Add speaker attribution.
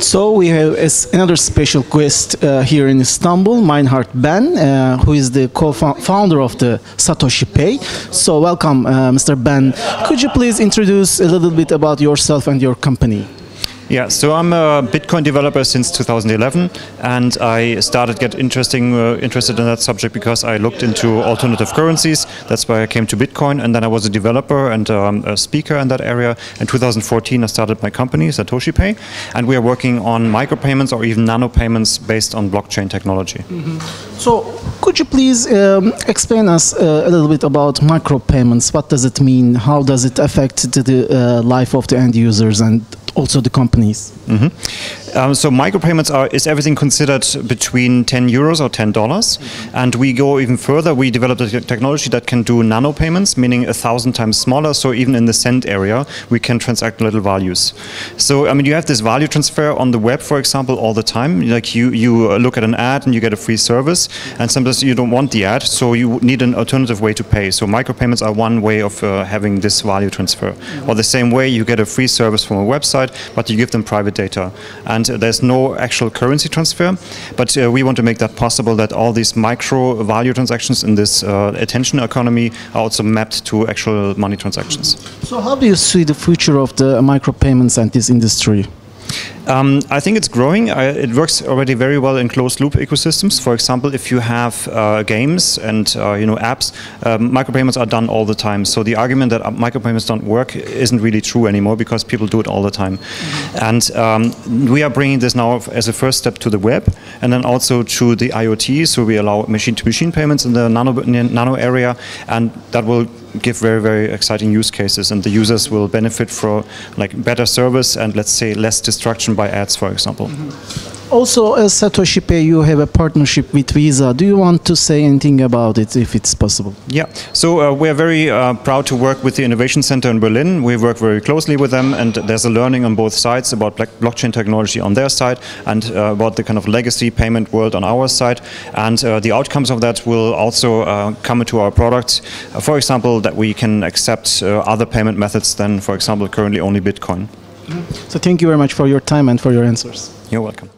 Speaker 1: So we have another special guest here in Istanbul, Meinhard Benn, who is the co-founder of the SatoshiPay. So welcome, Mr. Benn. Could you please introduce a little bit about yourself and your company?
Speaker 2: Yeah, so I'm a Bitcoin developer since 2011, and I started get interested in that subject because I looked into alternative currencies. That's why I came to Bitcoin, and then I was a developer and a speaker in that area. In 2014, I started my company, SatoshiPay, and we are working on micropayments or even nanopayments based on blockchain technology.
Speaker 1: Mm-hmm. So, could you please explain us a little bit about micropayments? What does it mean? How does it affect the life of the end users and also the companies?
Speaker 2: Mm-hmm. So micropayments is everything considered between €10 or $10, and we go even further. We developed a technology that can do nano payments, meaning 1,000 times smaller. So even in the cent area, we can transact little values. So I mean, you have this value transfer on the web, for example, all the time. Like you look at an ad and you get a free service, and sometimes you don't want the ad, so you need an alternative way to pay. So micropayments are one way of having this value transfer. Or the same way, you get a free service from a website, but you give them private data. And there's no actual currency transfer, but we want to make that possible, that all these micro value transactions in this attention economy are also mapped to actual money transactions.
Speaker 1: So how do you see the future of the micropayments and this industry?
Speaker 2: I think it's growing. It works already very well in closed-loop ecosystems. For example, if you have games and apps, micropayments are done all the time. So the argument that micropayments don't work isn't really true anymore because people do it all the time. Mm-hmm. And we are bringing this now as a first step to the web, and then also to the IoT. So we allow machine-to-machine payments in the nano area, and that will give very, very exciting use cases, and the users will benefit from better service and, let's say, less destruction by ads, for example.
Speaker 1: Mm-hmm. Also, as SatoshiPay, you have a partnership with Visa. Do you want to say anything about it, if it's possible?
Speaker 2: Yeah, so we are very proud to work with the Innovation Center in Berlin. We work very closely with them, and there's a learning on both sides about blockchain technology on their side and about the kind of legacy payment world on our side. And the outcomes of that will also come into our products. For example, that we can accept other payment methods than, for example, currently only Bitcoin.
Speaker 1: So thank you very much for your time and for your answers.
Speaker 2: You're welcome.